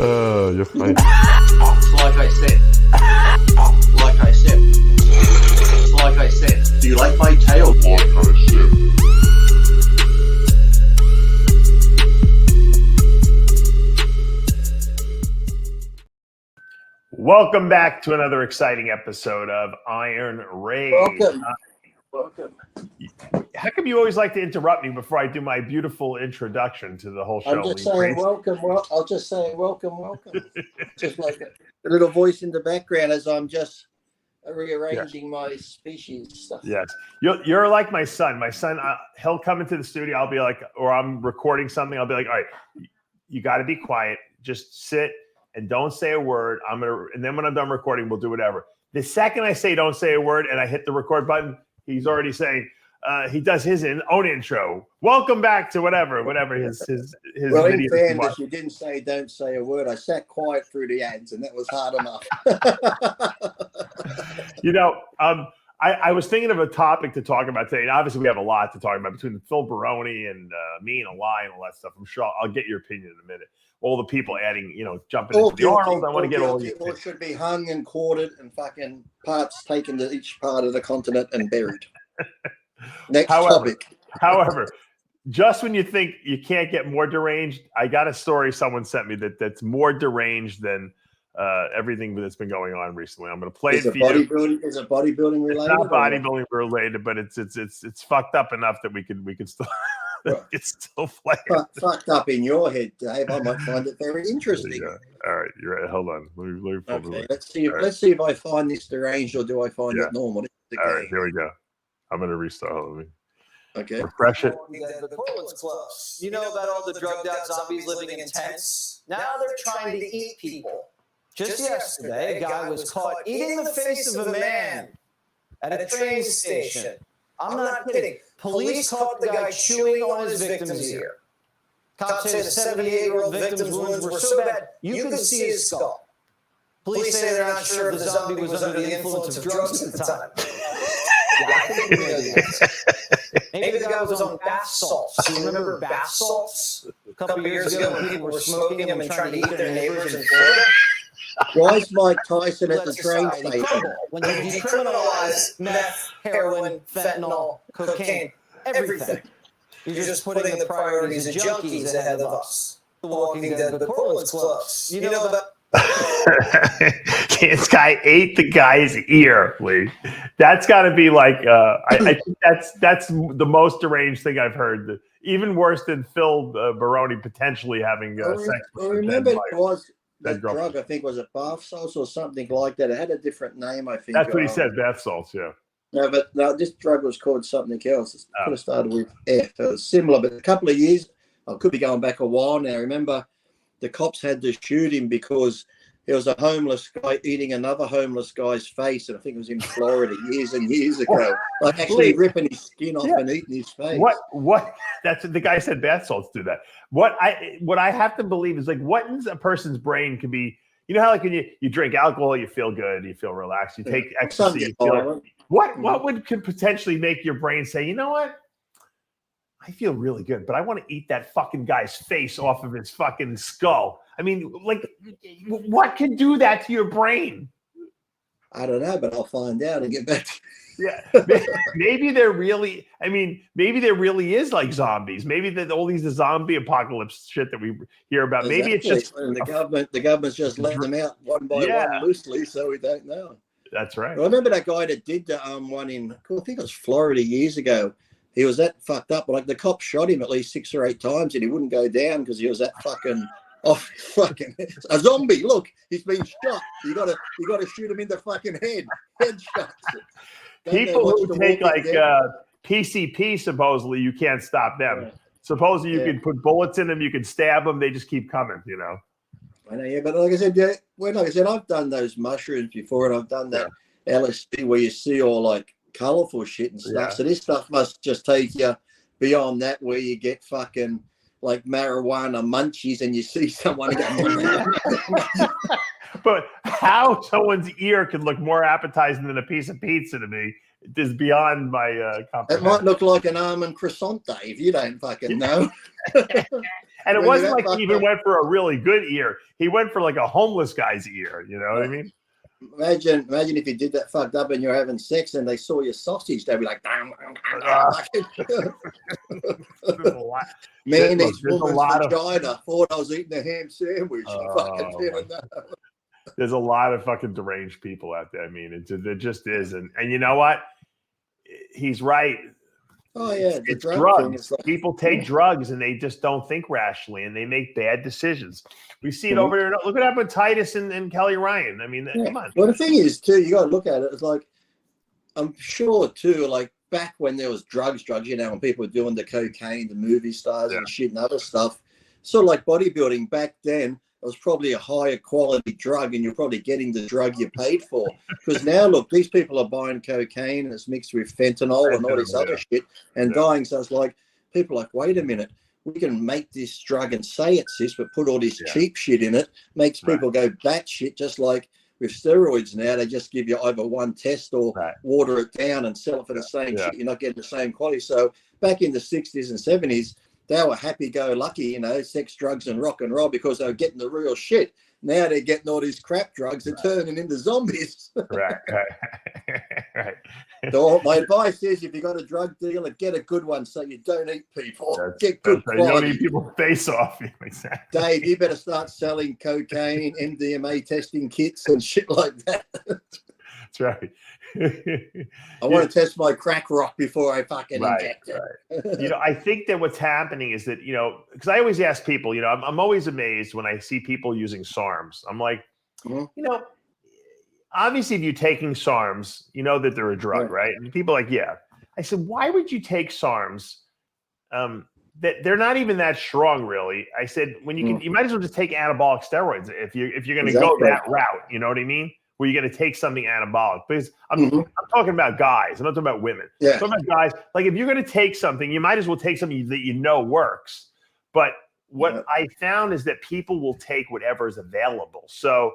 You're funny. Like I said. Do you like my tail? Like I said. Welcome back to another exciting episode of Iron Ray. Welcome. How come you always like to interrupt me before I do my beautiful introduction to the whole show? I'm just saying welcome. Well, I'll just say welcome. Just like a little voice in the background as I'm just rearranging my species stuff. Yes. You're like my son. My son, he'll come into the studio. I'll be like, or I'm recording something. I'll be like, all right, you got to be quiet. Just sit and don't say a word. And then when I'm done recording, we'll do whatever. The second I say don't say a word and I hit the record button, he's already saying, he does his own intro. Welcome back to whatever his well, video. In fairness, you didn't say don't say a word. I sat quiet through the ads, and that was hard enough. I was thinking of a topic to talk about today, and obviously we have a lot to talk about between Phil Baroni and me and Eli and all that stuff. I'm sure I'll get your opinion in a minute. All the people adding, jumping into the Arnold. I want to get all your opinion. Should be hung and quartered and fucking parts taken to each part of the continent and buried. Next topic. However, just when you think you can't get more deranged, I got a story someone sent me that's more deranged than everything that's been going on recently. I'm going to play it for you. Is it bodybuilding related? It's not bodybuilding related, but it's fucked up enough that we can still it's still play. Fucked up in your head, Dave. I might find it very interesting. All right, you're right. Hold on. Let me okay, let's see if I find this deranged or do I find it normal. All right, here we go. I'm going to restart. Hold on. Okay. Refresh it. The Portland's close. You know about all the drugged out zombies living in tents? Now they're trying to eat people. Just yesterday, a guy was caught eating the face of a man at a train station. I'm not kidding. Police caught the guy chewing on his victim's ear. Cops say the 78-year-old victim's wounds were so bad you could see his skull. Police say they're not sure if the zombie was under the influence of drugs at the time. Maybe the guy was on bath salts. You remember bath salts? A couple of years ago when people were smoking them and trying to eat their neighbors in Florida? Why is Mike Tyson at the train station? When you decriminalize meth, heroin, fentanyl, cocaine, everything, you're just putting the priorities of junkies ahead of us. The Walking Dead, but Portland's close. You know about... This guy ate the guy's ear, Lee. That's got to be like I think that's the most deranged thing I've heard. Even worse than Phil Baroni potentially having sex. I remember it was that drug. I think was it bath salts or something like that. It had a different name. I think that's what he said. Bath salts. Yeah. No, this drug was called something else. It could have started with F. It was similar, but a couple of years. I could be going back a while now. Remember, the cops had to shoot him because there was a homeless guy eating another homeless guy's face, and I think it was in Florida years and years ago. Like actually ripping his skin off and eating his face. What? That's the guy said. Bath salts do that. What I have to believe is like what in a person's brain can be. You know how like when you drink alcohol, you feel good, you feel relaxed. You take ecstasy. You feel like, what could potentially make your brain say, you know what? I feel really good, but I want to eat that fucking guy's face off of his fucking skull. I mean, like, what can do that to your brain? I don't know, but I'll find out and get back to you. Yeah, maybe there really is like zombies. Maybe that all these zombie apocalypse shit that we hear about. Exactly. Maybe it's just and the government's just letting them out one by one loosely, so we don't know. That's right. I remember that guy that did the one in, I think it was Florida years ago. He was that fucked up. Like the cops shot him at least 6 or 8 times, and he wouldn't go down because he was that fucking a zombie. Look, he's been shot. You gotta shoot him in the fucking head. Headshots. People who take like PCP, supposedly you can't stop them. Yeah. Supposedly you can put bullets in them, you can stab them, they just keep coming. I know, yeah, but like I said, I've done those mushrooms before, and I've done that LSD where you see all like colorful shit and stuff. Yeah. So this stuff must just take you beyond that, where you get fucking like marijuana munchies and you see someone go. But how someone's ear can look more appetizing than a piece of pizza to me is beyond my comprehension. It might look like an almond croissant, Dave. You don't fucking know. And it wasn't like he even went for a really good ear. He went for like a homeless guy's ear. You know what I mean? Imagine if you did that fucked up and you're having sex and they saw your sausage, they'd be like, man, this woman's vagina thought I was eating a ham sandwich. There's a lot of fucking deranged people out there. I mean, it just is. And you know what? He's right. Oh, yeah. It's drugs. Like, people take drugs and they just don't think rationally and they make bad decisions. We see it over there. Look what happened with Titus and Kelly Ryan. I mean, come on. Well, the thing is, too, you got to look at it. It's like, I'm sure, too, like back when there was drugs, you know, when people were doing the cocaine, the movie stars and shit and other stuff, sort of like bodybuilding back then, it was probably a higher quality drug and you're probably getting the drug you paid for. Because now, look, these people are buying cocaine and it's mixed with fentanyl and all this other shit and dying. So it's like, people are like, wait a minute, we can make this drug and say it's this, but put all this cheap shit in it, makes people go batshit, just like with steroids now. They just give you either one test or water it down and sell it for the same shit. You're not getting the same quality. So back in the 60s and 70s, they were happy-go-lucky, you know, sex, drugs, and rock and roll because they were getting the real shit. Now they're getting all these crap drugs and turning into zombies. Right. So my advice is, if you got a drug dealer, get a good one so you don't eat people. Get good quality. You don't eat people's face off. Exactly. Dave, you better start selling cocaine, MDMA testing kits and shit like that. That's right. I want to test my crack rock before I fucking inject it. You know, I think that what's happening is that, you know, because I always ask people, you know, I'm always amazed when I see people using SARMs. I'm like, you know, obviously if you're taking SARMs, you know that they're a drug, right? And people are like, yeah. I said, why would you take SARMs? That they're not even that strong, really. I said, when you can, you might as well just take anabolic steroids if you're going to go that route. You know what I mean? Where you're going to take something anabolic. Because I'm talking about guys. I'm not talking about women. I'm talking about guys. Like, if you're going to take something, you might as well take something that you know works. But what I found is that people will take whatever is available. So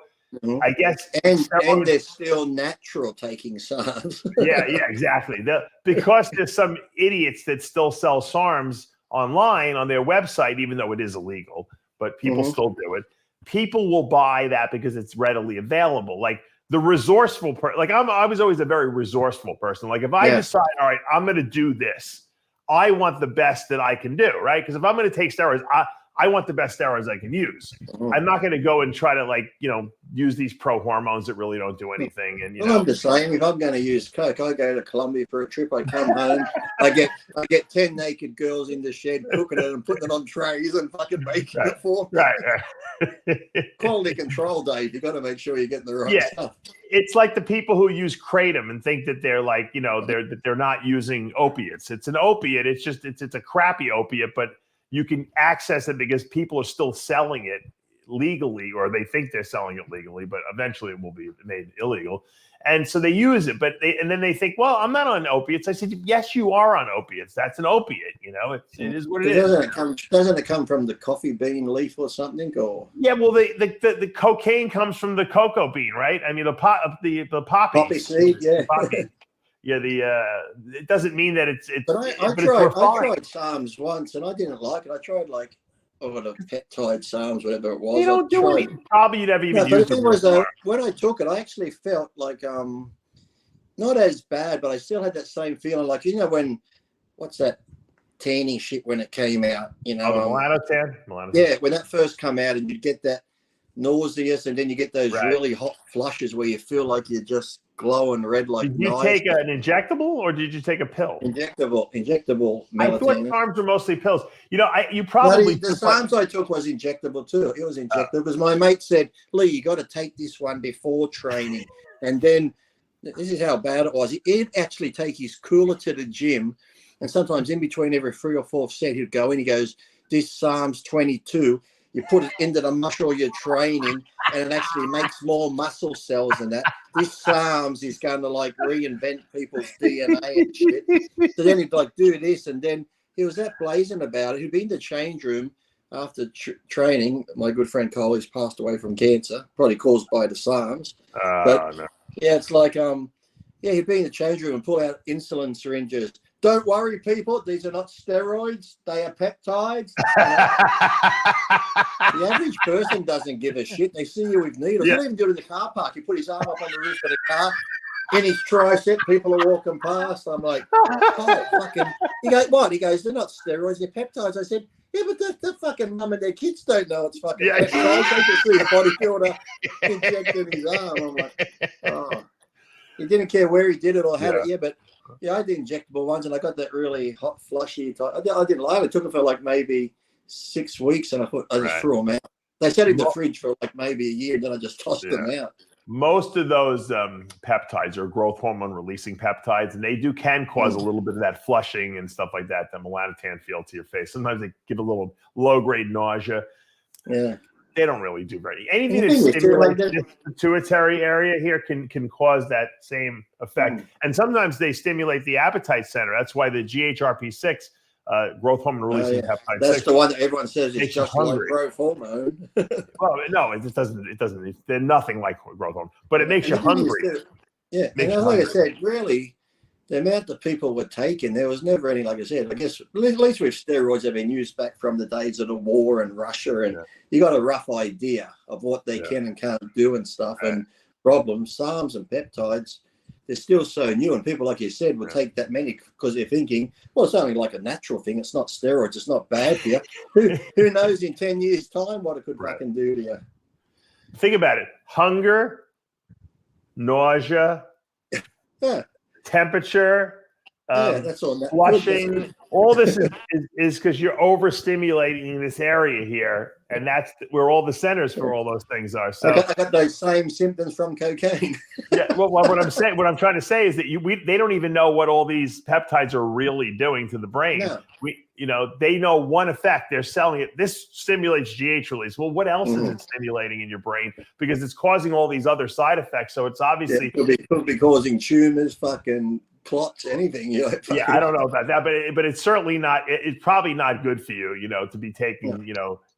I guess and they're still natural taking SARMs. yeah, exactly. Because there's some idiots that still sell SARMs online on their website, even though it is illegal, but people still do it. People will buy that because it's readily available. Like the resourceful person, like I was always a very resourceful person. Like if I decide, all right, I'm going to do this, I want the best that I can do, right? Because if I'm going to take steroids, I want the best steroids I can use. I'm not going to go and try to, like, you know, use these pro hormones that really don't do anything. And I'm the same. If I'm going to use coke, I go to Colombia for a trip. I come home, I get 10 naked girls in the shed cooking it and putting it on trays and fucking making it for me. Right. Quality control, Dave. You got to make sure you're getting the right stuff. It's like the people who use kratom and think that they're like, you know, they're not using opiates. It's an opiate. It's just it's a crappy opiate, but you can access it because people are still selling it legally, or they think they're selling it legally, but eventually it will be made illegal. And so they use it, and then they think, well, I'm not on opiates. I said, yes, you are on opiates. That's an opiate. You know, it is what it is. Doesn't it come from the coffee bean leaf or something? Or yeah, well, the cocaine comes from the cocoa bean, right? I mean, the poppy seed, Yeah, it doesn't mean that it's. But I tried SARMs once and I didn't like it. I tried like the peptide SARMs, whatever it was. You don't do anything. Probably you'd never even used it. But the thing was, when I took it, I actually felt like not as bad, but I still had that same feeling. Like, you know, what's that tanny shit when it came out? You know, the melanotan. Yeah, when that first come out, and you get that nauseous, and then you get those really hot flushes where you feel like you're just glowing red like Did you take an injectable or did you take a pill? Injectable melatonin. I thought SARMs were mostly pills. You know, the SARMs I took was injectable too. It was injectable because my mate said, Lee, you got to take this one before training. And then this is how bad it was. He'd actually take his cooler to the gym, and sometimes in between every 3 or 4 set, he'd go in. He goes, this SARM's 22. You put it into the muscle you're training, and it actually makes more muscle cells than that. This SARMs is going to like reinvent people's DNA and shit. So then he'd like do this, and then he was that blazing about it. He'd be in the change room after training. My good friend Cole has passed away from cancer, probably caused by the SARMs. Yeah, it's like he'd be in the change room and pull out insulin syringes. don't worry, people. These are not steroids. They are peptides. The average person doesn't give a shit. They see you with needles. Yeah. He'll even do it in the car park. He put his arm up on the roof of the car. In his tricep, people are walking past. I'm like, oh, fucking. He goes, what? He goes, they're not steroids, they're peptides. I said, yeah, but the fucking mum and their kids don't know it's fucking peptides. They can see a bodybuilder injecting his arm. I'm like, oh. He didn't care where he did it or had it. Yeah, but I had the injectable ones, and I got that really hot, flushy type. I didn't like it. It took it for like maybe 6 weeks, and I just threw them out. They sat in the fridge for like maybe a year, and then I just tossed them out. Most of those peptides are growth hormone releasing peptides, and they can cause a little bit of that flushing and stuff like that, the melanotan feel to your face. Sometimes they give a little low-grade nausea. Yeah. They don't really do very anything that stimulates the pituitary area here can cause that same effect. And sometimes they stimulate the appetite center. That's why the GHRP6 growth hormone releasing peptide. That's the one that everyone says is just hungry. like growth hormone. Well, no, it doesn't. They're nothing like growth hormone, but it makes you hungry. Yeah, and like I said, really, the amount that people were taking, there was never any, like I said, I guess, at least with steroids, have been used back from the days of the war and Russia, and you got a rough idea of what they can and can't do and stuff, and problems. SARMs and peptides, they're still so new, and people, like you said, would take that many because they're thinking, well, it's only like a natural thing. It's not steroids. It's not bad for you. Who knows in 10 years' time what it could fucking do to you? Think about it. Hunger, nausea, temperature, that's all. Flushing. All this is because you're overstimulating this area here, and that's where all the centers for all those things are. So I got those same symptoms from cocaine. Well, what I'm trying to say is that they don't even know what all these peptides are really doing to the brain. No. They know one effect. They're selling it. This stimulates GH release. Well, what else is it stimulating in your brain? Because it's causing all these other side effects. So it's obviously could be causing tumors, fucking clots, anything. I don't know about that, but it's certainly not. It's probably not good for you, to be taking,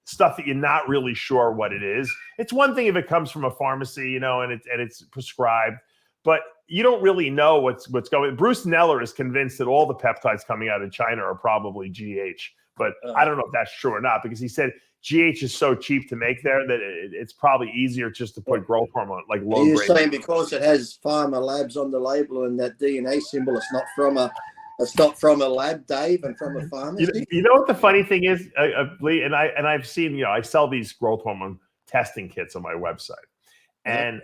stuff that you're not really sure what it is. It's one thing if it comes from a pharmacy, and it's prescribed, but you don't really know what's going. Bruce Neller is convinced that all the peptides coming out of China are probably GH, but I don't know if that's true or not, because he said GH is so cheap to make there that it's probably easier just to put growth hormone, like low grade. You're saying because it has pharma labs on the label and that DNA symbol, it's not from a lab, Dave, and from a pharmacy. You know what the funny thing is, Lee, and I've seen, I sell these growth hormone testing kits on my website, and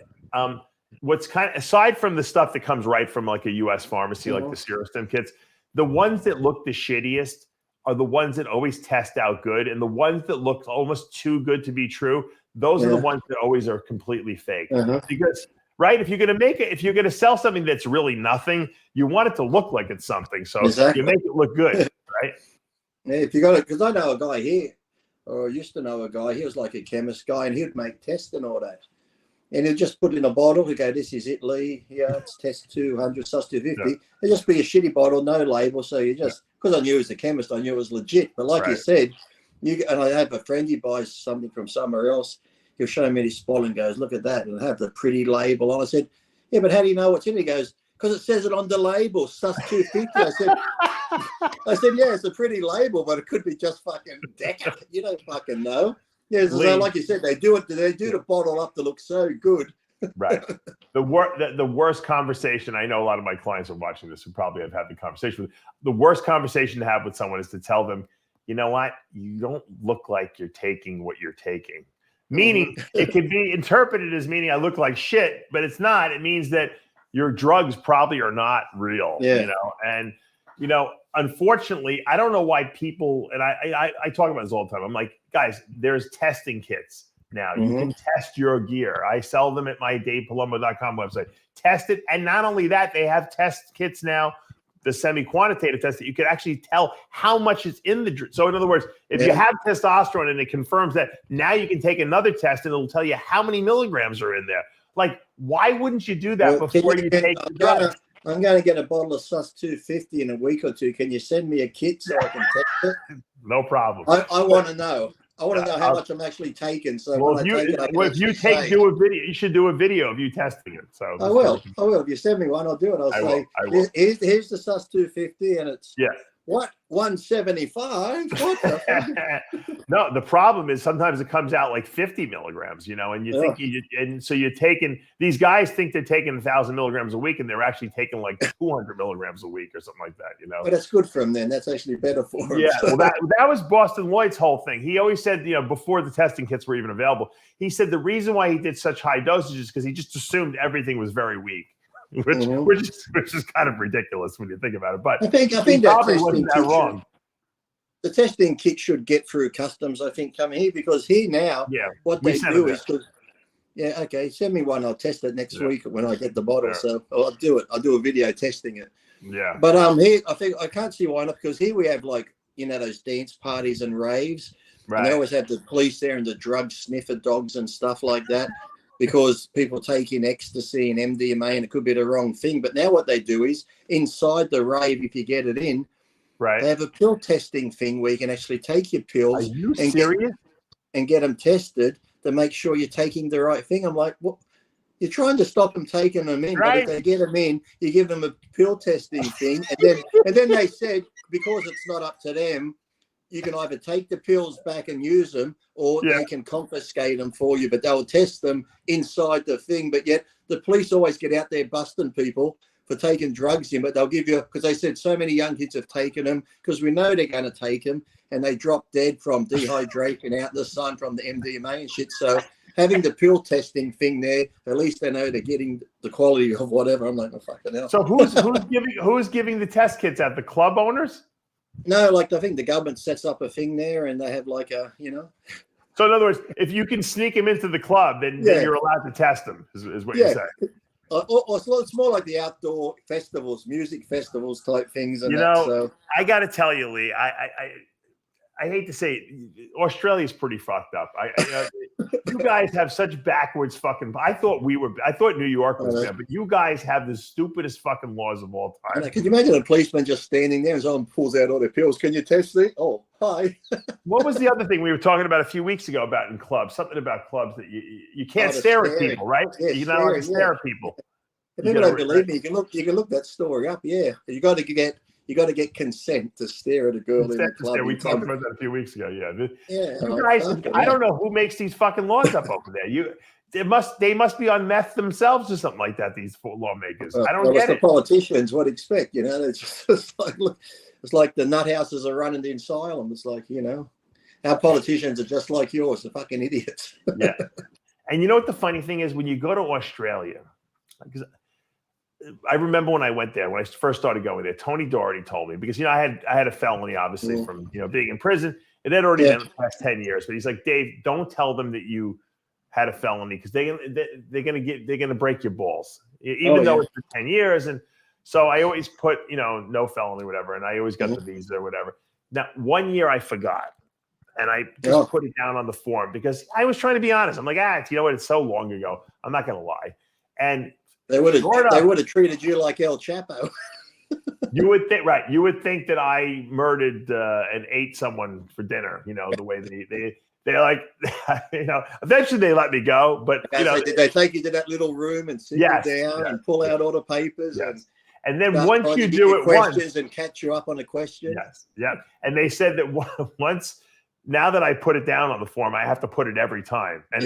what's kind of, aside from the stuff that comes right from like a U.S. pharmacy, like the Serostim kits, the ones that look the shittiest are the ones that always test out good, and the ones that look almost too good to be true, those are the ones that always are completely fake. Because if you're going to sell something that's really nothing, you want it to look like it's something. So you make it look good, right? Yeah, if you got it, because I know a guy here, or used to know a guy, he was like a chemist guy, and he'd make tests and all that. And he'd just put in a bottle, he'd go, this is it, Lee, it's test 200, sus 250. It'd just be a shitty bottle, no label. So you just, because I knew he was a chemist, I knew it was legit. But like you said, and I have a friend, he buys something from somewhere else, he'll show me his bottle and goes, look at that, and have the pretty label on. I said, yeah, but how do you know what's in it? He goes, because it says it on the label, sus 250. I said, yeah, it's a pretty label, but it could be just fucking Deca. You don't fucking know. Yeah, so like you said, they do the bottle up to look so good. Right. The worst conversation, I know a lot of my clients are watching this who probably have had the conversation with. The worst conversation to have with someone is to tell them, you know what, you don't look like you're taking what you're taking. Meaning it could be interpreted as meaning I look like shit, but it's not. It means that your drugs probably are not real. And unfortunately, I don't know why people, and I talk about this all the time. I'm like, guys, there's testing kits now. You can test your gear. I sell them at my DavePalumbo.com website. Test it. And not only that, they have test kits now, the semi-quantitative test that you can actually tell how much is in the drug. So in other words, if you have testosterone and it confirms that, now you can take another test and it'll tell you how many milligrams are in there. Like, why wouldn't you do that before you take the drug? I'm going to get a bottle of sus 250 in a week or two. Can you send me a kit so I can test it? No problem. I want to know. I want to know how much I'm actually taking. So well, when if I you, take it, I can well, if you say, do a video, you should do a video of you testing it. So I will. If you send me one, I'll do it. I'll say, here's the Sus 250, and it's what 175. What the fuck? No, the problem is sometimes it comes out like 50 milligrams, you know, and you think and so you're taking, these guys think they're taking 1,000 milligrams a week, and they're actually taking like 200 milligrams a week or something like that, you know. But that's good for them then. That's actually better for them. Yeah, well, that was Boston Lloyd's whole thing. He always said, you know, before the testing kits were even available, he said the reason why he did such high dosages is because he just assumed everything was very weak. Which is kind of ridiculous when you think about it. But I think he probably wasn't that wrong. The testing kit should get through customs, I think, coming here, because here now, what they do is, send me one. I'll test it next week when I get the bottle. Yeah. So I'll do it. I'll do a video testing it. Yeah. But here, I think I can't see why not, because here we have, like, you know, those dance parties and raves. Right. And they always have the police there and the drug sniffer dogs and stuff like that, because people take in ecstasy and MDMA, and it could be the wrong thing. But now what they do is, inside the rave, if you get it in, they have a pill testing thing where you can actually take your pills and get them tested to make sure you're taking the right thing. I'm like, what? You're trying to stop them taking them in, but if they get them in, you give them a pill testing thing, and then they said, because it's not up to them, you can either take the pills back and use them, or they can confiscate them for you, but they'll test them inside the thing. But yet the police always get out there busting people for taking drugs in, but they'll give you, because they said so many young kids have taken them, because we know they're going to take them, and they drop dead from dehydration out in the sun from the MDMA and shit. So having the pill testing thing there, at least they know they're getting the quality of whatever. I'm like, oh, fucking hell. So who's giving the test kits out? The club owners? No, like I think the government sets up a thing there, and they have like a, you know. So in other words, if you can sneak them into the club, then you're allowed to test them, is what you're saying. Or it's more like the outdoor festivals, music festivals type things. And you know, I got to tell you, Lee, I hate to say it, Australia's pretty fucked up. You guys have such backwards fucking. I thought New York was bad, but you guys have the stupidest fucking laws of all time. Can you imagine a policeman just standing there and someone pulls out all their pills? Can you test it? Oh, hi. What was the other thing we were talking about a few weeks ago about in clubs? Something about clubs that you can't stare at people, right? Yeah, you're not allowed to stare at people. If people don't believe me, you can look that story up. Yeah, you got to get consent to stare at a girl in the club. We talked about that a few weeks ago. You guys, I don't know who makes these fucking laws up over there. They must be on meth themselves or something like that. These lawmakers, I don't get it. The politicians, what expect? You know, it's like the nut houses are running the asylum. It's like, you know, our politicians are just like yours. They're fucking idiots. Yeah, and you know what the funny thing is, when you go to Australia, because I remember when I went there, when I first started going there, Tony Doherty told me, because, you know, I had a felony, obviously, from, you know, being in prison. It had already been the past 10 years. But he's like, Dave, don't tell them that you had a felony, because they're gonna break your balls, even though it's for 10 years. And so I always put, you know, no felony, whatever, and I always got the visa or whatever. Now, 1 year I forgot, and I just put it down on the form because I was trying to be honest. I'm like, you know what? It's so long ago. I'm not gonna lie. And they would have treated you like El Chapo. You would think, right? You would think that I murdered and ate someone for dinner. You know, the way they're like, you know. Eventually, they let me go, but you know, did they take you to that little room and sit you down and pull out all the papers and then once you do it once and catch you up on a question? And they said that once. Now that I put it down on the form, I have to put it every time. And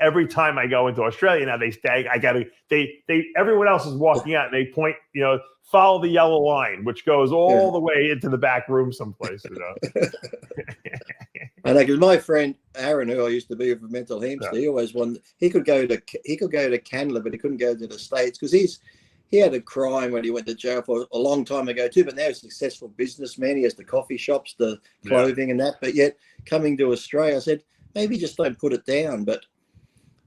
every time I go into Australia, now everyone else is walking out and they point, you know, follow the yellow line, which goes all the way into the back room someplace, you know. And because my friend Aaron, who I used to be with Mental Hamster, he always wanted, he could go to Canada, but he couldn't go to the States because he had a crime when he went to jail for a long time ago too, but now he's a successful businessman. He has the coffee shops, the clothing and that. But yet coming to Australia, I said, maybe just don't put it down. But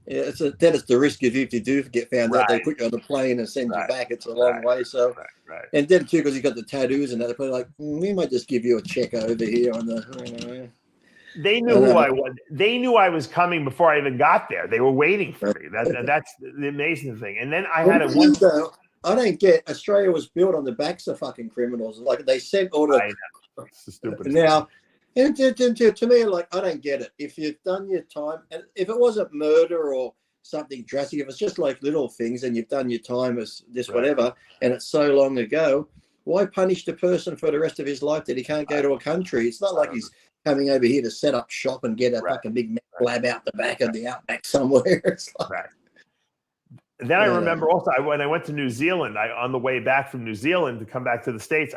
that is the risk if you do get found out. They put you on the plane and send you back. It's a long way. So, and then too, because you got the tattoos and that, they're probably like, we might just give you a check over here on the, you know. They knew who I was. They knew I was coming before I even got there. They were waiting for me. That's the amazing thing. And then I had I don't get, Australia was built on the backs of fucking criminals. Like they sent all the it's the stupidest now. And to me, like, I don't get it. If you've done your time, and if it wasn't murder or something drastic, if it's just like little things and you've done your time as this whatever, and it's so long ago, why punish the person for the rest of his life that he can't go to a country? It's not like he's coming over here to set up shop and get a fucking big lab out the back of the outback somewhere. It's like, And then I remember also when I went to New Zealand, on the way back from New Zealand to come back to the States,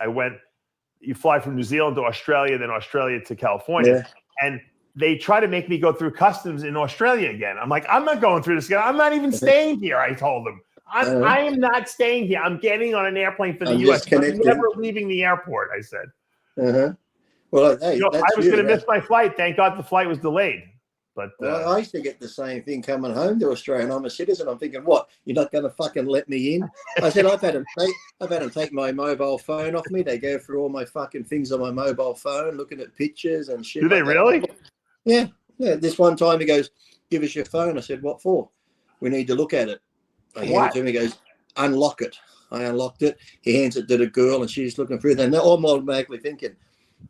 you fly from New Zealand to Australia, then Australia to California. And they try to make me go through customs in Australia again. I'm like, I'm not going through this again. I'm not even staying here, I told them. I am not staying here. I'm getting on an airplane for the U.S. I'm never leaving the airport, I said. Well, hey, I was going to miss my flight. Thank God the flight was delayed. But I used to get the same thing coming home to Australia, and I'm a citizen. I'm thinking, what? You're not going to fucking let me in? I said, I've had them take my mobile phone off me. They go through all my fucking things on my mobile phone, looking at pictures and shit. Do they really? Yeah. This one time he goes, give us your phone. I said, what for? We need to look at it. I hand it to him. He goes, unlock it. I unlocked it. He hands it to the girl, and she's looking through it. And I'm automatically thinking,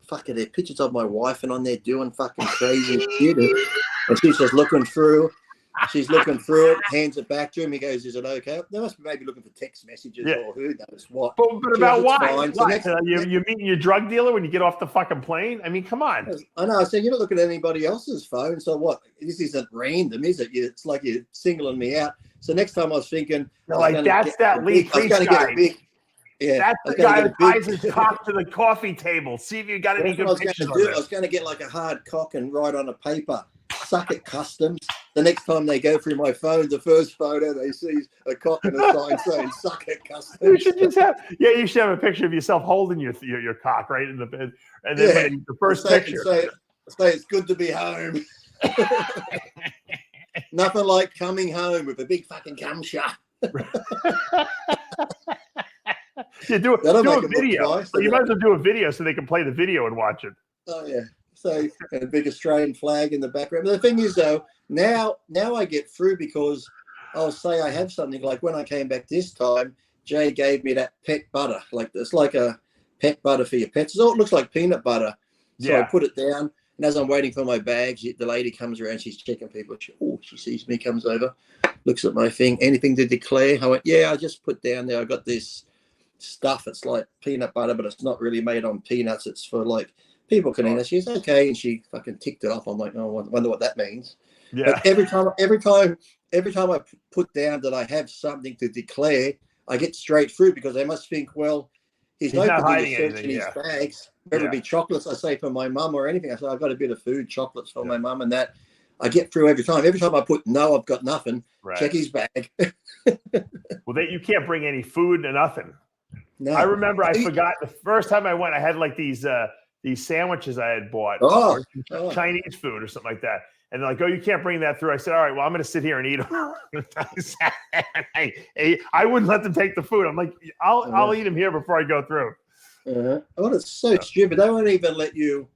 fuck it, there are pictures of my wife and on there doing fucking crazy shit. And she's just looking through. She's looking through it, hands it back to him. He goes, is it okay? They must be maybe looking for text messages or who knows what. But about why? You meeting your drug dealer when you get off the fucking plane? I mean, come on. I know. I said, you're not looking at anybody else's phone. So what? This isn't random, is it? It's like you're singling me out. So next time I was thinking. That's that Lee Priest guy. That's the guy that ties his cock to the coffee table. See if you got any good pictures of it. I was going to get like a hard cock and write on a paper. Suck it, customs. The next time they go through my phone, the first photo they see is a cock and a sign saying "suck it, customs." You should just have, you should have a picture of yourself holding your cock right in the bed, and then the first picture. Say it's good to be home. Nothing like coming home with a big fucking cum shot. Do a video. Nice, you might as well do a video so they can play the video and watch it. Oh yeah. So and a big Australian flag in the background. But the thing is though, now I get through because I'll say I have something like when I came back this time, Jay gave me that pet butter. Like it's like a pet butter for your pets. So it looks like peanut butter. So I put it down, and as I'm waiting for my bags, the lady comes around, she's checking people. She sees me, comes over, looks at my thing. Anything to declare? I went, yeah, I just put down there. I got this stuff. It's like peanut butter, but it's not really made on peanuts. It's for like people can eat it. She's okay, and she fucking ticked it off. I'm like, oh, I wonder what that means. Yeah. But every time I put down that I have something to declare, I get straight through because they must think, well, he's not hiding searching his bags. Whether it be chocolates, I say for my mum or anything. I say I've got a bit of food, chocolates for my mum, and that I get through every time. Every time I put no, I've got nothing. Check his bag. Well, you can't bring any food and nothing. No. I remember I forgot the first time I went. I had like these sandwiches I had bought, Chinese food or something like that. And they're like, oh, you can't bring that through. I said, all right, well, I'm going to sit here and eat them. I wouldn't let them take the food. I'm like, I'll eat them here before I go through. Oh, it's so stupid. They won't even let you,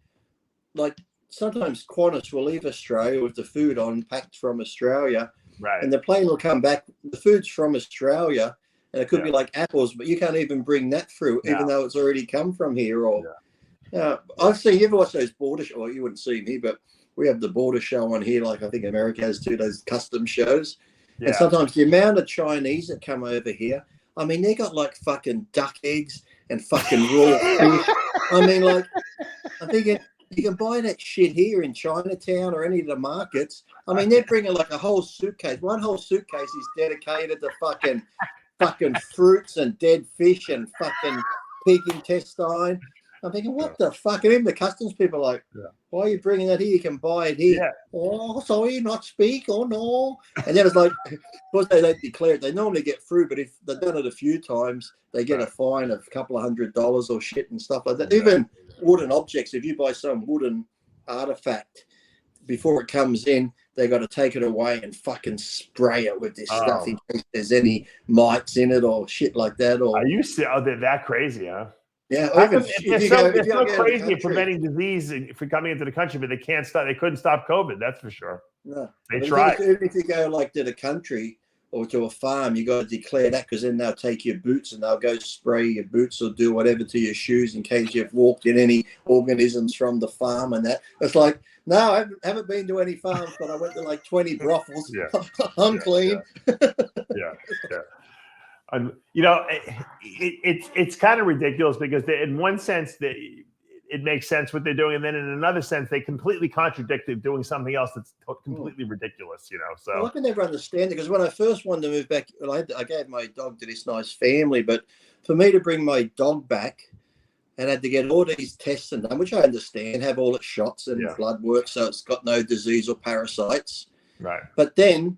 like, sometimes Qantas will leave Australia with the food on, packed from Australia. Right. And the plane will come back. The food's from Australia, and it could be like apples, but you can't even bring that through, even though it's already come from here. Or I've seen, you ever watch those border shows? Well, you wouldn't see me, but we have the border show on here, like I think America has too, those custom shows. And sometimes the amount of Chinese that come over here, I mean, they got like fucking duck eggs and fucking raw fish. I mean, like, I'm thinking you can buy that shit here in Chinatown or any of the markets. I mean, they're bringing like a whole suitcase. One whole suitcase is dedicated to fucking fruits and dead fish and fucking pig intestine. I'm thinking, what the fuck? And even the customs people are like, why are you bringing that here? You can buy it here. Oh, sorry, not speak. Oh, no. And then it's like, because they don't declare it, they normally get through, but if they've done it a few times, they get a fine of a couple of $100 or shit and stuff like that. Even wooden objects, if you buy some wooden artifact, before it comes in, they got to take it away and fucking spray it with this stuff in case there's any mites in it or shit like that. Or they're that crazy, huh? Yeah, it's so crazy at preventing disease for coming into the country, but they can't stop. They couldn't stop COVID. That's for sure. No, they tried. Even if you go like to the country or to a farm, you got to declare that, because then they'll take your boots and they'll go spray your boots or do whatever to your shoes in case you've walked in any organisms from the farm and that. It's like, no, I haven't been to any farms, but I went to like 20 brothels. Yeah. I'm clean. Yeah. And, you know, it's kind of ridiculous because in one sense it makes sense what they're doing, and then in another sense they completely contradict it doing something else that's completely ridiculous, you know. So well, I can never understand it, because when I first wanted to move back, I gave my dog to this nice family, but for me to bring my dog back and had to get all these tests and done, which I understand, have all its shots and blood work, so it's got no disease or parasites. Right. But then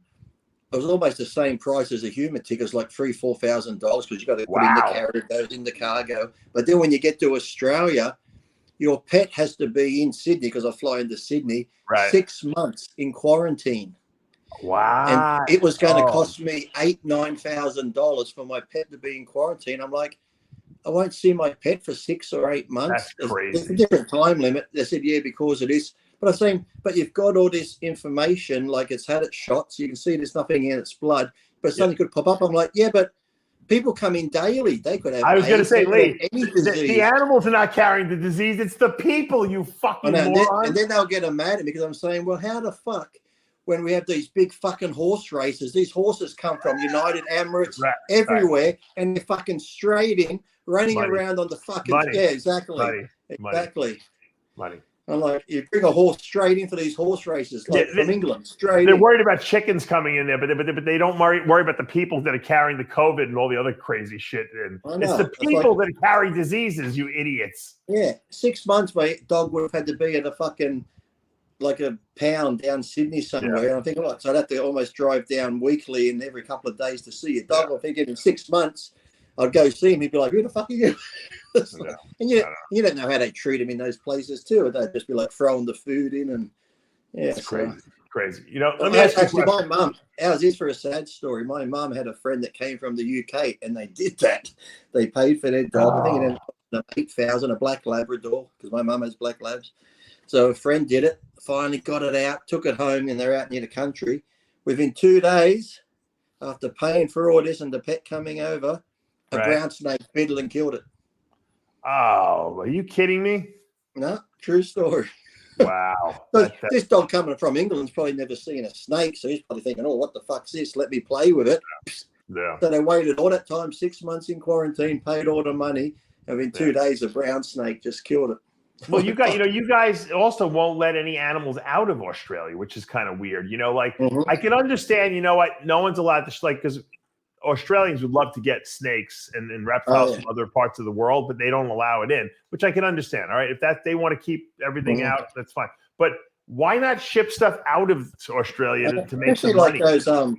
it was almost the same price as a human ticket. It's like $3,000-$4,000 because you got to put in the carrier, goes in the cargo. But then when you get to Australia, your pet has to be in Sydney, because I fly into Sydney, 6 months in quarantine. Wow. And it was going to cost me $8,000-$9,000 for my pet to be in quarantine. I'm like, I won't see my pet for 6 or 8 months. That's crazy. There's a different time limit. They said, yeah, because it is. But I'm saying, but you've got all this information, like it's had its shots. You can see there's nothing in its blood, but something could pop up. I'm like, yeah, but people come in daily. They could have. I was going to say, Lee, any disease. The animals are not carrying the disease. It's the people, you fucking moron. And then they'll get mad at me because I'm saying, well, how the fuck, when we have these big fucking horse races, these horses come from United Emirates, everywhere, and they're fucking straight in, running around on the fucking exactly. Money. I'm like, you bring a horse straight in for these horse races, like from England, straight They're in. worried about chickens coming in there, but they don't worry about the people that are carrying the COVID and all the other crazy shit. And it's the people that carry diseases, you idiots. Yeah, 6 months, my dog would have had to be at a fucking, like a pound down Sydney somewhere. And I'm thinking, so I'd have to almost drive down weekly and every couple of days to see a dog. I'm thinking in 6 months, I'd go see him. He'd be like, who the fuck are you? And you don't know how they treat him in those places too. They'd just be like throwing the food in, and it's crazy. You know, let me ask you, my mum, ours is for a sad story. My mum had a friend that came from the UK, and they did that. They paid for their dog. I think it ended up $8,000, a black Labrador, because my mum has black labs. So a friend did it, finally got it out, took it home, and they're out near the country. Within 2 days, after paying for all this and the pet coming over, a brown snake bit and killed it. Oh, are you kidding me? No, true story. Wow. This dog coming from England's probably never seen a snake, so he's probably thinking, oh, what the fuck's this? Let me play with it. Yeah. So they waited all that time, 6 months in quarantine, paid all the money, and in 2 days, a brown snake just killed it. Well, you guys also won't let any animals out of Australia, which is kind of weird. You know, like I can understand, you know what, no one's allowed to, like, because Australians would love to get snakes and reptiles from other parts of the world, but they don't allow it in, which I can understand. All right. If they want to keep everything out, that's fine. But why not ship stuff out of Australia to make some money? Like those,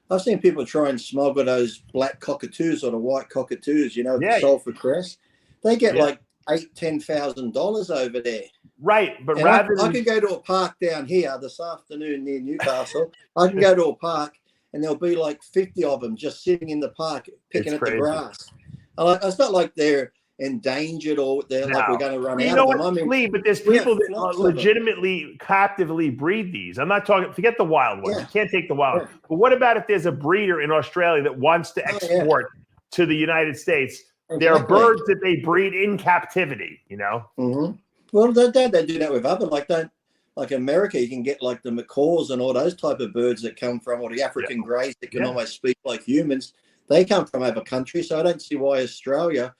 I've seen people try and smuggle those black cockatoos or the white cockatoos, you know, the sulfur crest. They get like $8,000-$10,000 over there. Right. But I can go to a park down here this afternoon near Newcastle. I can go to a park, and there'll be like 50 of them just sitting in the park picking at the grass. It's not like they're endangered or they're like we're going to run out of them. I mean, Lee, but there's people that legitimately captively breed these. I'm not talking, forget the wild ones. You can't take the wild ones. But what about if there's a breeder in Australia that wants to export to the United States? There are birds that they breed in captivity, you know? Well, they do that with other, like America, you can get like the macaws and all those type of birds that come from, or the African greys that can almost speak like humans. They come from other countries, so I don't see why Australia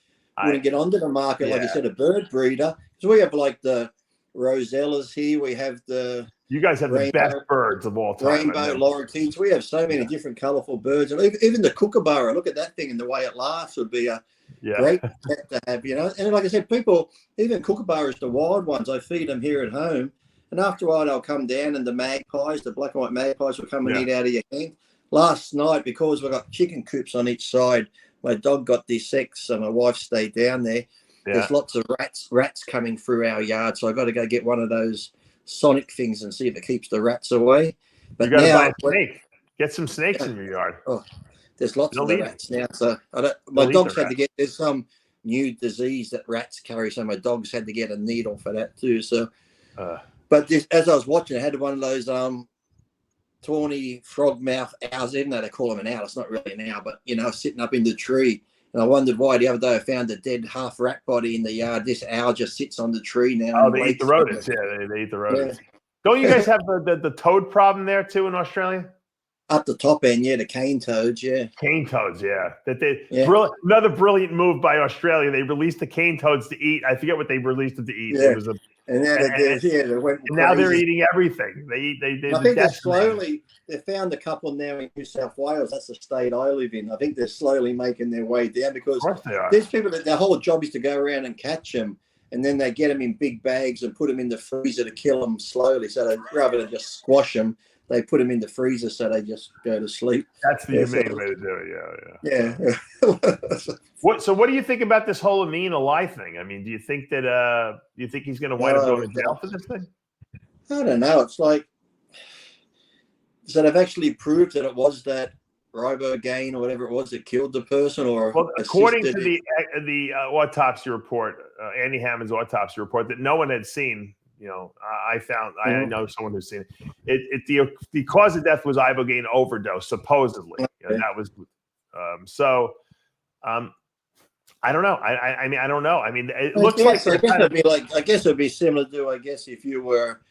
wouldn't get onto the market, like you said, a bird breeder. Because we have like the rosellas here, we have the... You guys have the best birds of all time. Rainbow lorikeets. We have so many different colourful birds. And even the kookaburra, look at that thing, and the way it laughs would be a great pet to have, you know. And like I said, people, even kookaburras, the wild ones, I feed them here at home. And after a while, they'll come down, and the magpies, the black and white magpies, will come and eat out of your hand. Last night, because we've got chicken coops on each side, my dog got dissected, so my wife stayed down there. There's lots of rats coming through our yard, so I've got to go get one of those sonic things and see if it keeps the rats away. But you got to buy a snake. Get some snakes in your yard. Oh, there's lots of the rats now, so my dogs had to get. There's some new disease that rats carry, so my dogs had to get a needle for that too. So. But this, as I was watching, I had one of those tawny frogmouth owls, even though they call them an owl, it's not really an owl, but, sitting up in the tree. And I wondered why. The other day I found a dead half rat body in the yard. This owl just sits on the tree now. Oh, they eat the rodents. Yeah, they eat the rodents. Yeah. Don't you guys have the toad problem there too in Australia? Up the top end, yeah, the cane toads, yeah. Cane toads, yeah. Another brilliant move by Australia. They released the cane toads to eat. I forget what they released them to eat. Yeah. It was and now they're eating everything. They I think they found a couple now in New South Wales. That's the state I live in. I think they're slowly making their way down because there's people that their whole job is to go around and catch them, and then they get them in big bags and put them in the freezer to kill them slowly. So rather than just squash them, they put them in the freezer so they just go to sleep. That's the humane way to do it. Yeah. So what do you think about this whole Amin Ali thing? I mean, do you think he's going to wind up going to jail for this thing? I don't know. It's like, so they've actually proved that it was that Robogaine or whatever it was that killed the person, or according to the autopsy report, Andy Hammond's autopsy report that no one had seen. I know someone who's seen it. The cause of death was ibogaine overdose, supposedly. That was I don't know. I don't know. I mean, it looks like I guess it'd be similar to if you were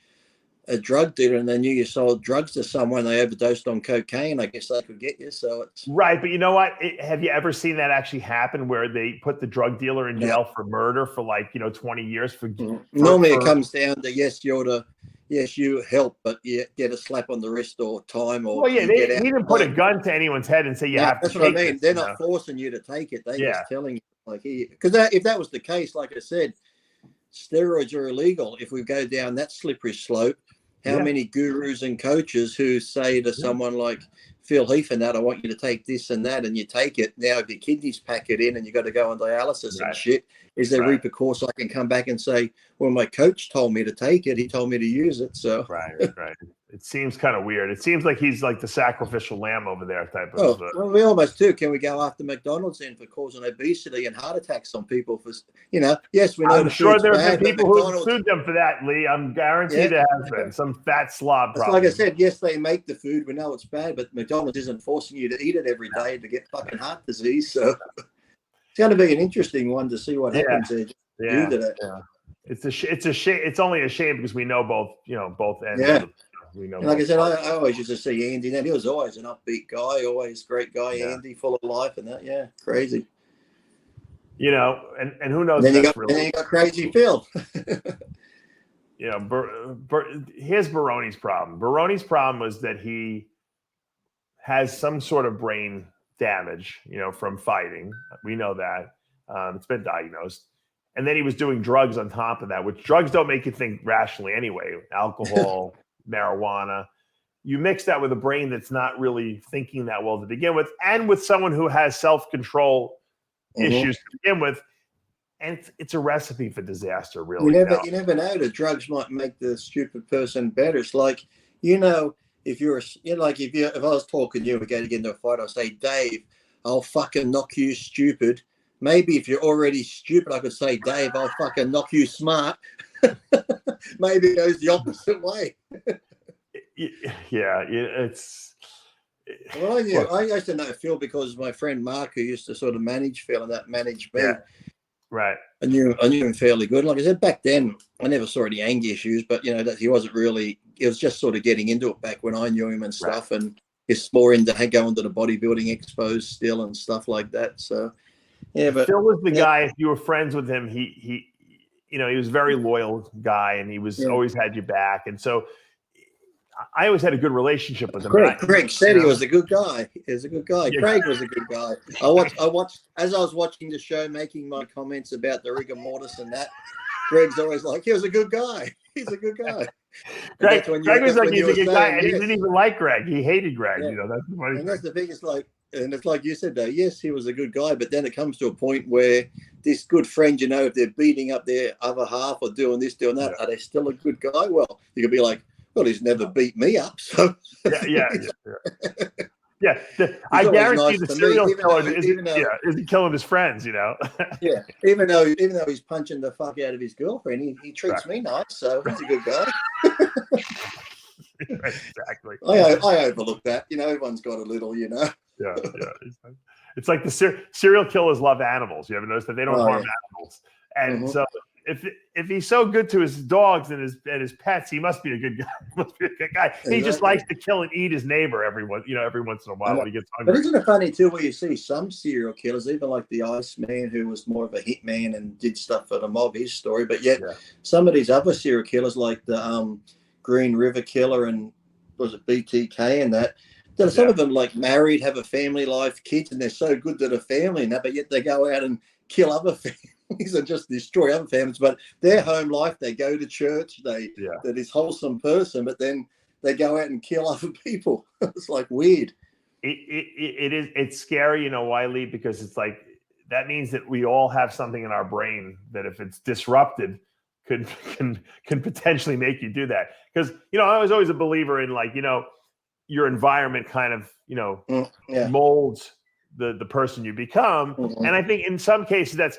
a drug dealer and they knew you sold drugs to someone, they overdosed on cocaine, I guess they could get you. So it's right. But you know what? Have you ever seen that actually happen where they put the drug dealer in jail for murder for 20 years? Normally it comes down to yes, you help, but you get a slap on the wrist or time. Or he didn't put a gun to anyone's head and say you have to. That's what I mean. They're not forcing you to take it. They're just telling you, because if that was the case, like I said, steroids are illegal. If we go down that slippery slope, how many gurus and coaches who say to someone like Phil Heath and that, I want you to take this and that, and you take it. Now, if your kidneys pack it in and you got to go on dialysis and shit, is there repercourse I can come back and say, well, my coach told me to take it. He told me to use it. So right. It seems kind of weird. It seems like he's like the sacrificial lamb over there type of. Well, we almost do. Can we go after McDonald's then for causing obesity and heart attacks on people? For yes, we know. I'm sure there have been people who sued them for that, Lee. I'm guaranteed there has been some fat slob. Like I said, yes, they make the food. We know it's bad, but McDonald's isn't forcing you to eat it every day to get fucking heart disease. So it's going to be an interesting one to see what happens there. Due to that. Yeah. It's a shame. It's only a shame because we know both ends. Yeah. Like I said, I always used to see Andy. He was always an upbeat guy, always great guy, Andy, full of life and that. Yeah, crazy. And who knows? And then you got crazy Phil. Here's Baroni's problem. Baroni's problem was that he has some sort of brain damage, from fighting. We know that. It's been diagnosed. And then he was doing drugs on top of that, which drugs don't make you think rationally anyway. Alcohol, marijuana. You mix that with a brain that's not really thinking that well to begin with, and with someone who has self-control issues to begin with, and it's a recipe for disaster, really. You never know. The drugs might make the stupid person better. It's like, if I was talking to you, we go to get into a fight, I'll say, Dave, I'll fucking knock you stupid. Maybe if you're already stupid, I could say, Dave, I'll fucking knock you smart. Maybe it goes the opposite way. It's. Well, I used to know Phil because my friend Mark, who used to sort of manage Phil and that managed me. Yeah. Right. I knew him fairly good. Like I said, back then, I never saw any anger issues, but that he wasn't really. It was just sort of getting into it back when I knew him and stuff, and he's more into going to the bodybuilding expos still and stuff like that. So. Yeah, but Phil was the guy. If you were friends with him, he was a very loyal guy, and he was always had your back. And so, I always had a good relationship with him. Craig said he was a good guy. He was a good guy. Yeah. Craig was a good guy. I watched as I was watching the show, making my comments about the rigor mortis and that. Greg's always like, he was a good guy. He's a good guy. Greg was like, he's a good guy, and he didn't even like Greg. He hated Greg. Yeah. That's the funny thing. That's the thing. It's like you said, though. Yes, he was a good guy, but then it comes to a point where this good friend, if they're beating up their other half or doing this, doing that, are they still a good guy? Well, you could be like, well, he's never beat me up, so yeah. I guarantee the serial killer isn't killing his friends. Yeah, even though he's punching the fuck out of his girlfriend, he treats me nice, so he's a good guy. Exactly. I overlook that. Everyone's got a little, Yeah. It's like the serial killers love animals. You ever notice that they don't harm animals? And so if he's so good to his dogs and his pets, he must be a good guy. Exactly. He just likes to kill and eat his neighbor every once in a while when he gets hungry. But isn't it funny too where you see some serial killers, even like the Iceman, who was more of a hitman and did stuff for the mob, his story, but yet some of these other serial killers like the Green River Killer and was it BTK and that some of them like married, have a family life, kids, and they're so good to the family and that, but yet they go out and kill other families and just destroy other families. But their home life, they go to church, they're this wholesome person, but then they go out and kill other people. It's like weird. It's scary, you know why, Lee? Because it's like that means that we all have something in our brain that if it's disrupted can potentially make you do that. Because I was always a believer in like your environment kind of molds the person you become. And I think in some cases that's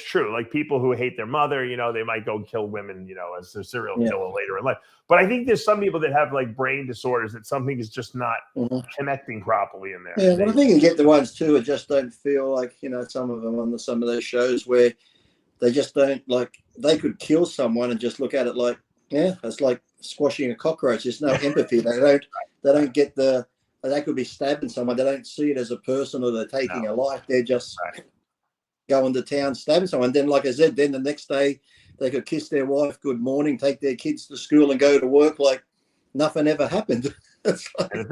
true. Like people who hate their mother, they might go kill women, as a serial killer later in life. But I think there's some people that have like brain disorders that something is just not connecting properly in there. Yeah, but I think you get the ones too who just don't feel like, some of them on some of those shows where they just don't like, they could kill someone and just look at it like, it's like squashing a cockroach. There's no empathy. They don't get they could be stabbing someone. They don't see it as a person or they're taking a life. They're just going to town, stabbing someone. Then, like I said, then the next day they could kiss their wife good morning, take their kids to school and go to work like nothing ever happened. And if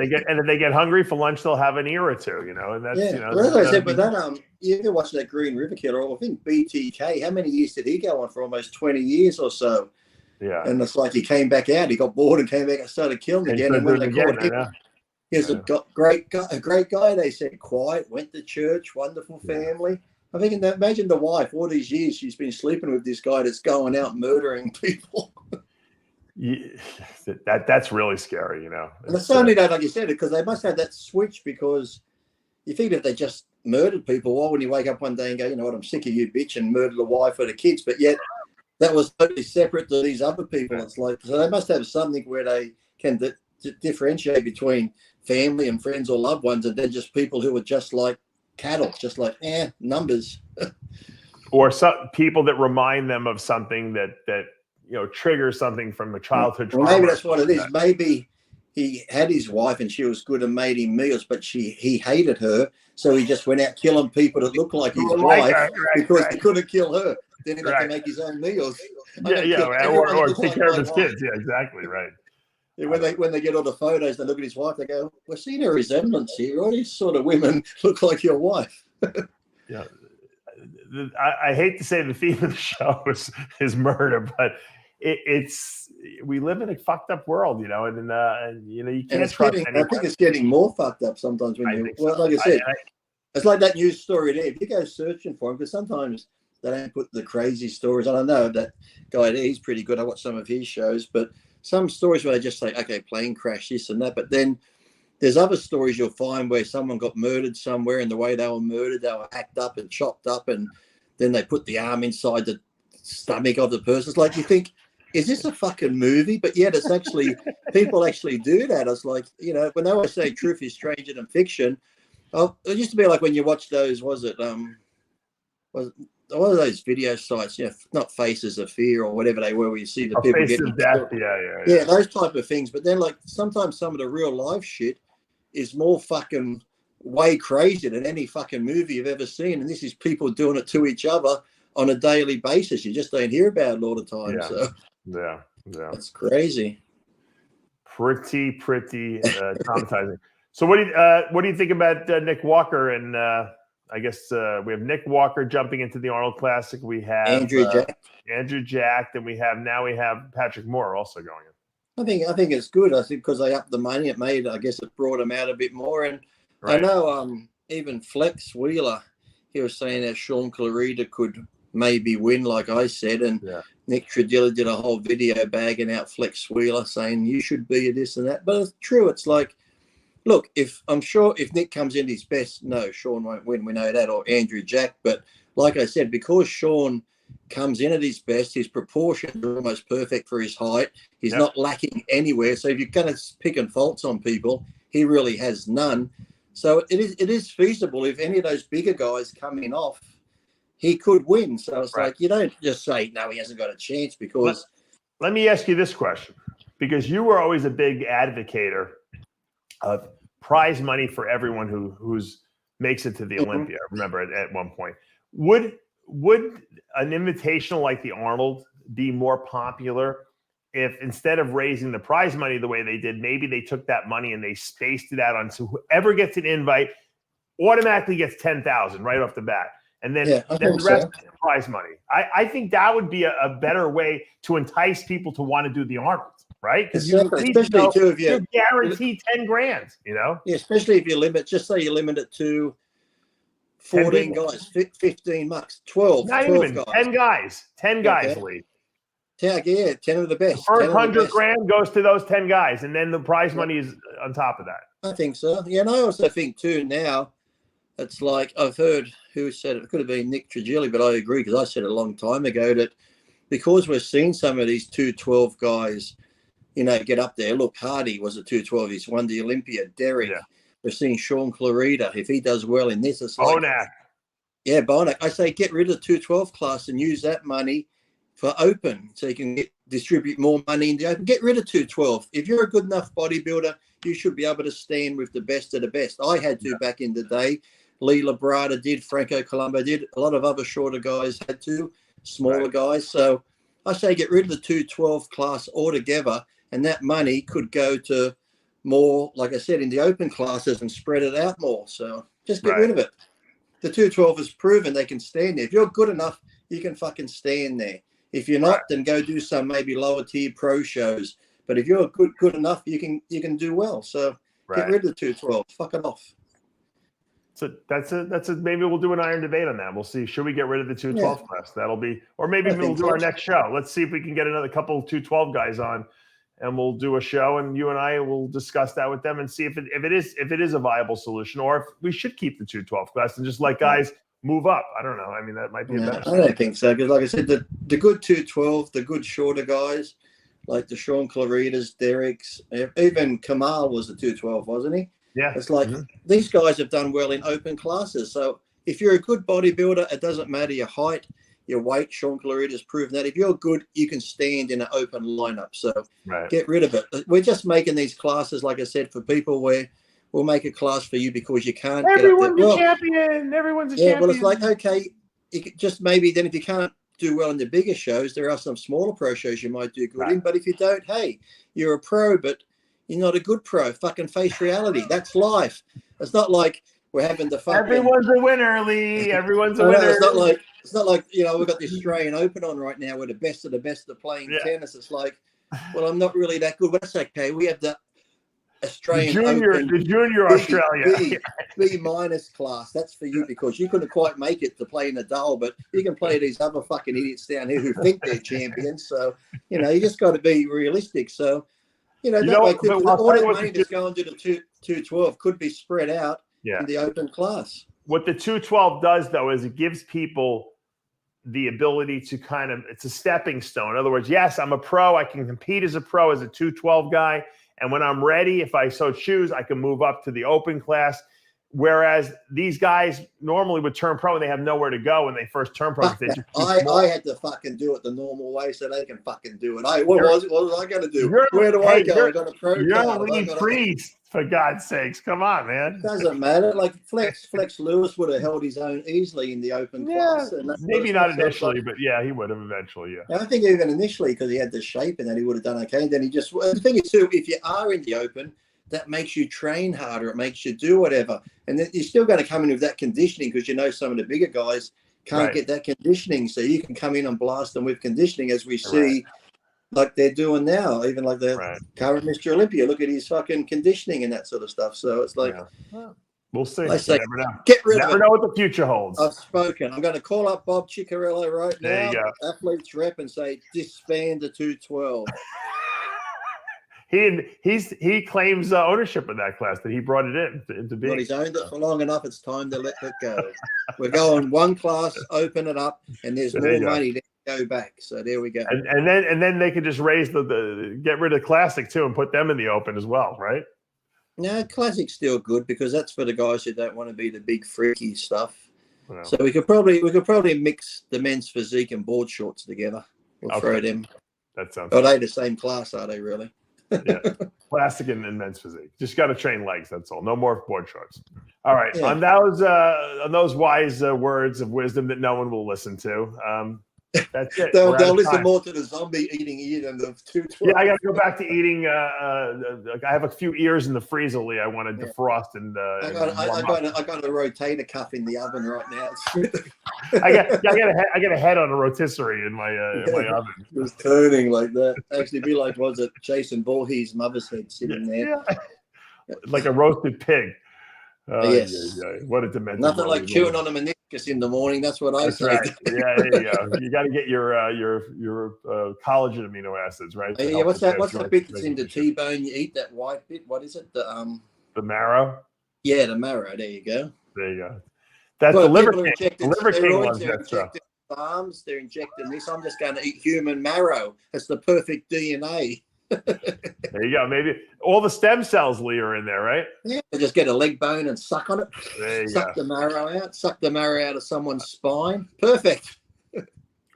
they get hungry for lunch, they'll have an ear or two, and that's Well, as I said, but that you ever watch that Green River Killer? I think BTK. How many years did he go on for? Almost 20 years or so. Yeah. And it's like he came back out. He got bored and came back and started killing again. And when they caught him, he was a great guy. They said quiet, went to church, wonderful family. I think imagine the wife. All these years she's been sleeping with this guy that's going out murdering people. That's really scary, And it's only that, like you said, because they must have that switch. Because you think if they just murdered people, why wouldn't you wake up one day and go, you know what, I'm sick of you, bitch, and murder the wife or the kids? But yet that was totally separate to these other people. It's like, so they must have something where they can differentiate between family and friends or loved ones, and then just people who are just like cattle, just like numbers. Or some people that remind them of something that triggers something from a childhood trauma. Well, maybe that's what it is. Maybe he had his wife and she was good and made him meals, but he hated her, so he just went out killing people that looked like his wife because he couldn't kill her. Then he'd have to make his own meals. Or take care of his kids. Yeah, exactly, right. Yeah, when they get all the photos, they look at his wife, they go, we're seeing a resemblance here. All these sort of women look like your wife. Yeah. I hate to say the theme of the show is murder, but we live in a fucked up world, and you can't trust anyone. I think it's getting more fucked up sometimes like I said, it's like that news story there. If you go searching for them, because sometimes they don't put the crazy stories. I don't know that guy there, he's pretty good. I watch some of his shows, but some stories where they just say, okay, plane crash, this and that. But then there's other stories you'll find where someone got murdered somewhere, and the way they were murdered, they were hacked up and chopped up, and then they put the arm inside the stomach of the person. It's like you think, is this a fucking movie? But yet it's actually, people actually do that. It's like, when they always say truth is stranger than fiction, it used to be like when you watch those, one of those video sites, not Faces of Fear or whatever they were, where you see the people getting death. Yeah, those type of things. But then, like, sometimes some of the real life shit is more fucking way crazier than any fucking movie you've ever seen. And this is people doing it to each other on a daily basis. You just don't hear about it all the time. Yeah. That's crazy. Pretty traumatizing. So what do you think about Nick Walker? And I guess we have Nick Walker jumping into the Arnold Classic. We have Andrew Jack. Then we have Patrick Moore also going in. I think it's good. I think because they upped the money, it brought him out a bit more. And I know even Flex Wheeler, he was saying that Sean Clarida could maybe win, like I said, and Nick Tradilla did a whole video bagging out Flex Wheeler, saying you should be this and that. But it's true. It's like, look, I'm sure if Nick comes in his best, no, Sean won't win. We know that, or Andrew Jack. But like I said, because Sean comes in at his best. His proportions are almost perfect for his height. He's not lacking anywhere. So if you're going to pick and faults on people, he really has none. So it is feasible. If any of those bigger guys coming off, he could win. So it's like, you don't just say, no, he hasn't got a chance because. Let me ask you this question, because you were always a big advocator of prize money for everyone who's makes it to the Olympia. I remember at one point. Would an invitational like the Arnold be more popular if instead of raising the prize money the way they did, maybe they took that money and they spaced it out on, so whoever gets an invite automatically gets 10,000 right off the bat. And then, then the rest is prize money. I think that would be a better way to entice people to want to do the Arnold, right? Because especially too if you're guaranteed 10 grand, you know? Yeah, especially if you limit, just say you limit it to 14 guys, 15 bucks, 12, Not 12 even, guys. 10 guys, Lee. Yeah, 10 of the best. The first 100 grand goes to those 10 guys, and then the prize money is on top of that. I think so. Yeah, and I also think too now, it's like I've heard who said it could have been Nick Trigilli, but I agree because I said it a long time ago that because we're seeing some of these 212 guys, you know, get up there. Look, Hardy was a 212. He's won the Olympia. Derek. Yeah. We're seeing Sean Clarita. If he does well in this, it's like Bonac. Yeah, Bonac. I say get rid of the 212 class and use that money for open so you can distribute more money in the open. Get rid of 212. If you're a good enough bodybuilder, you should be able to stand with the best of the best. I had to back in the day. Lee Labrada did, Franco Colombo did, a lot of other shorter guys had to, smaller guys. So I say get rid of the 212 class altogether, and that money could go to more, like I said, in the open classes and spread it out more. So just get rid of it. The 212 has proven they can stand there. If you're good enough, you can fucking stand there. If you're not, then go do some maybe lower tier pro shows. But if you're good enough, you can do well. So get rid of the 212. Fuck it off. So that's a maybe we'll do an iron debate on that. We'll see. Should we get rid of the 212 class? That'll be, or maybe we'll do our next show. Let's see if we can get another couple 212 guys on, and we'll do a show, and you and I will discuss that with them and see if it is a viable solution, or if we should keep the 212 class and just let guys move up. I don't know. I mean, that might be a better I don't think so, because like I said, the good 212, the good shorter guys, like the Sean Claritas, Derek's, even Kamal was the 212, wasn't he? Yeah. It's like these guys have done well in open classes. So if you're a good bodybuilder, it doesn't matter your height, your weight. Sean Clarita's proven that if you're good, you can stand in an open lineup. So get rid of it. We're just making these classes, like I said, for people where we'll make a class for you because you can't Everyone's a champion. Everyone's a champion. Well, it's like, okay, you could just maybe then if you can't do well in the bigger shows, there are some smaller pro shows you might do good in. But if you don't, hey, you're a pro, but you're not a good pro. Fucking face reality. That's life. It's not like we're having the fucking. Everyone's a winner, Lee. Everyone's a winner. It's not like you know we've got the Australian Open on right now. Where the best of the best are playing tennis. It's like, well, I'm not really that good. But that's okay. We have the Australian Open, the junior Australia B minus class. That's for you because you couldn't quite make it to play Nadal, but you can play these other fucking idiots down here who think they're champions. So you know you just got to be realistic. So. You know, all that money that's going to the 212 could be spread out in the open class. What the 212 does, though, is it gives people the ability to it's a stepping stone. In other words, yes, I'm a pro. I can compete as a pro as a 212 guy. And when I'm ready, if I so choose, I can move up to the open class. Whereas these guys normally would turn pro and they have nowhere to go when they first turn pro. I had to fucking do it the normal way so they can fucking do it. What was I going to do? Where do I go? I got a pro You're Lee Priest, for God's sakes. Come on, man. Doesn't matter. Like Flex Lewis would have held his own easily in the open class. And maybe not initially, but yeah, he would have eventually, And I think even initially, because he had the shape and that, he would have done okay. And then the thing is too, if you are in the open, that makes you train harder. It makes you do whatever. And then you're still going to come in with that conditioning because you know some of the bigger guys can't get that conditioning. So you can come in and blast them with conditioning as we see like they're doing now, even like the current Mr. Olympia. Look at his fucking conditioning and that sort of stuff. So it's like, we'll see. I say, never know. Get rid of it. Never know what the future holds. I've spoken. I'm going to call up Bob Ciccarello right now, there you go. athletes rep, and say, disband the 212. he claims ownership of that class, that he brought it into being. Well, he's owned it for long enough. It's time to let it go. We're going one class, open it up, and there's more money to go back. So there we go. And then they can just raise the get rid of Classic too and put them in the open as well, right? No, Classic's still good because that's for the guys who don't want to be the big freaky stuff. Wow. So we could probably mix the men's physique and board shorts together. We'll throw them. That sounds. Are they the same class? Are they really? Yeah, Classic and men's physique. Just got to train legs. That's all. No more board shorts. All right. Yeah. On those wise words of wisdom that no one will listen to. That's it. They'll listen more to the zombie eating ear than the 212. Yeah, I got to go back to eating. I have a few ears in the freezer, Lee. I want to defrost and. I got a rotator cuff in the oven right now. I got a head on a rotisserie in my oven. It was turning like that. Actually, be like, was it Jason Voorhees' mother's head sitting there? Yeah. Like a roasted pig. Yes. What a dimension. Nothing like chewing on a meniscus in the morning. That's what I say. Right. Yeah, there you go. You got to get your collagen amino acids, right? Yeah. What's that? What's the bit that's in the T-bone? You eat that white bit. What is it? The marrow. Yeah, the marrow. There you go. There you go. That's the liver king. The liver king ones. They're injecting this. I'm just going to eat human marrow. That's the perfect DNA. There you go. Maybe all the stem cells, Lee, are in there, right? Yeah. Just get a leg bone and suck on it. There you suck go. the marrow out. Suck the marrow out of someone's spine. Perfect.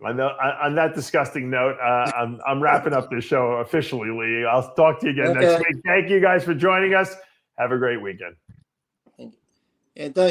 On that disgusting note, I'm wrapping up this show officially, Lee. I'll talk to you again next week. Thank you guys for joining us. Have a great weekend. And don't